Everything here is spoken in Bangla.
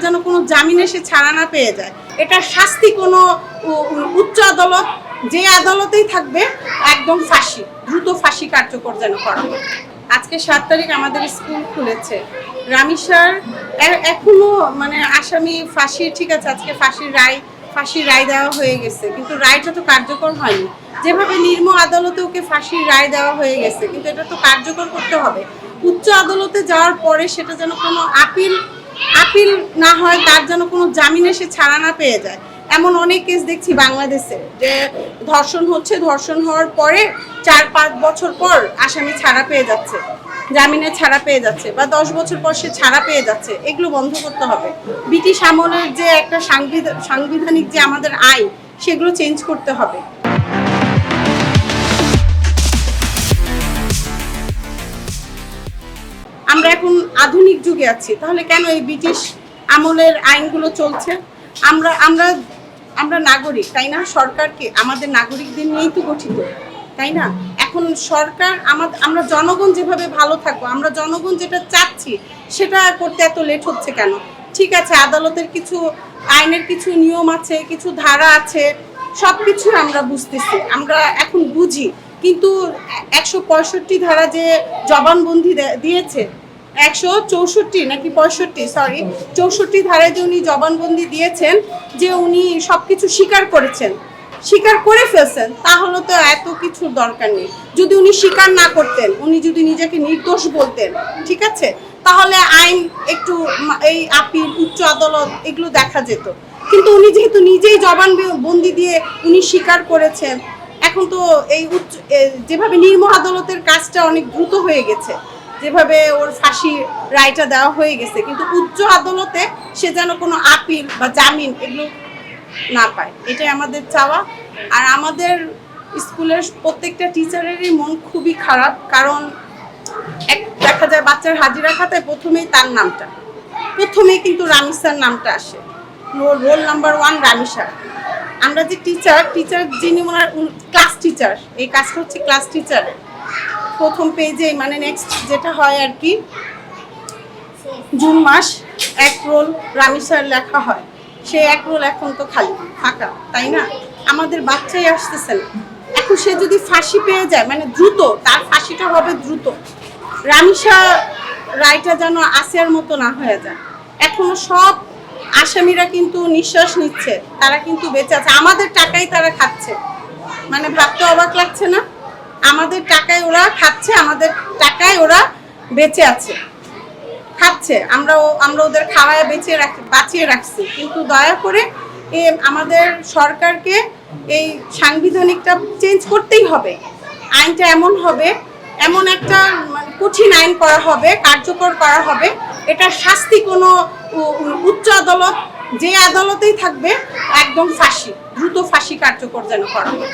যেন কোনো জামিনে সে ছাড়া না পেয়ে যায়। এটার শাস্তি কোনো উচ্চ আদালত, যে আদালতেই থাকবে, একদম ফাঁসি, দ্রুত ফাঁসি কার্যকর যেন করা হয়। আজকে 7 তারিখ আমাদের স্কুল খুলেছে। রামিসার এখনো মানে আসামি ফাঁসি, ঠিক আছে, আজকে ফাঁসির রায় দেওয়া হয়ে গেছে, কিন্তু রায়টা তো কার্যকর হয়নি। যেভাবে নিম্ন আদালতে ওকে ফাঁসির রায় দেওয়া হয়ে গেছে, কিন্তু এটা তো কার্যকর করতে হবে। উচ্চ আদালতে যাওয়ার পরে সেটা যেন কোনো আপিল না হয়, তার যেন কোনো জামিনে সে ছাড়া না পেয়ে যায়। এমন অনেক কেস দেখছি বাংলাদেশে, যে ধর্ষণ হচ্ছে, ধর্ষণ হওয়ার পরে 4-5 বছর পর আসামি ছাড়া পেয়ে যাচ্ছে, জামিনে ছাড়া পেয়ে যাচ্ছে, বা 10 বছর পর সে ছাড়া পেয়ে যাচ্ছে। এগুলো বন্ধ করতে হবে। ব্রিটিশ আমলের যে একটা সাংবিধানিক যে আমাদের আইন, সেগুলো চেঞ্জ করতে হবে। আমরা এখন আধুনিক যুগে আছি, তাহলে কেন এই ব্রিটিশ আমলের আইনগুলো চলছে? আমরা আমরা আমরা নাগরিক, তাই না? সরকারকে আমাদের নাগরিকদের নিয়েই তো গঠিত, তাই না? এখন সরকার আমরা জনগণ যেভাবে ভালো থাকবো, আমরা জনগণ যেটা চাচ্ছি সেটা করতে এত লেট হচ্ছে কেন? ঠিক আছে, আদালতের কিছু আইনের কিছু নিয়ম আছে, কিছু ধারা আছে, সব কিছু আমরা বুঝতেছি, আমরা এখন বুঝি, কিন্তু 165 ধারা যে জবানবন্দি দিয়েছে, 164 নাকি 65, সরি 64 ধারায় যে উনি জবানবন্দি দিয়েছেন, যে উনি সবকিছু স্বীকার করে ফেলছেন, তাহলে তো এত কিছুর দরকার নেই। যদি উনি স্বীকার না করতেন, উনি যদি নিজেকে নির্দোষ বলতেন, ঠিক আছে, তাহলে আইন একটু এই আপিল, উচ্চ আদালত, এগুলো দেখা যেত। কিন্তু উনি যেহেতু নিজেই জবানবন্দি দিয়ে উনি স্বীকার করেছেন, এখন তো এই যেভাবে নিম্ন আদালতের কাজটা অনেক দ্রুত হয়ে গেছে, যেভাবে ওর ফাঁসি রায়টা দেওয়া হয়ে গেছে, কিন্তু উচ্চ আদালতে সে যেন কোনো আপিল বা জামিন এগুলো না পায়, এটাই আমাদের চাওয়া। আর আমাদের স্কুলের প্রত্যেকটা টিচারেরই মন খুবই খারাপ, কারণ দেখা যায় বাচ্চার হাজিরা খাতায় প্রথমেই তার নামটা, প্রথমেই কিন্তু রামিসার নামটা আসে, রোল নাম্বার 1 রামিসা। আমরা যে টিচার যিনি ওনার ক্লাস টিচার, এই কাজটা হচ্ছে ক্লাস টিচারের। প্রথম পেজে মানে নেক্সট যেটা হয় আর কি, জুন মাস 1 রোল রামিসার লেখা হয়, সে 1 রোল এখন তো খালি ফাঁকা, তাই না? আমাদের বাচ্চাই আসতেছে না। এখন সে যদি ফাঁসি পেয়ে যায়, মানে দ্রুত, তার ফাঁসিটা হবে দ্রুত, রামিসা রায়টা যেন আসিয়ার মতো না হয়ে যায়। এখনো সব আসামিরা কিন্তু নিঃশ্বাস নিচ্ছে, তারা কিন্তু বেঁচে আছে, আমাদের টাকায় তারা খাচ্ছে। মানে ভাবতে অবাক লাগছে না? আমাদের টাকায় ওরা খাচ্ছে, আমাদের টাকায় ওরা বেঁচে আছে, খাচ্ছে, আমরা ওদের খাওয়ায় বাঁচিয়ে রাখছি। কিন্তু দয়া করে আমাদের সরকারকে এই সাংবিধানিকটা চেঞ্জ করতেই হবে। আইনটা এমন একটা কঠিন আইন করা হবে, কার্যকর করা হবে। এটার শাস্তি কোনো উচ্চ আদালত, যে আদালতেই থাকবে, একদম ফাঁসি, দ্রুত ফাঁসি কার্যকর যেন করা হয়।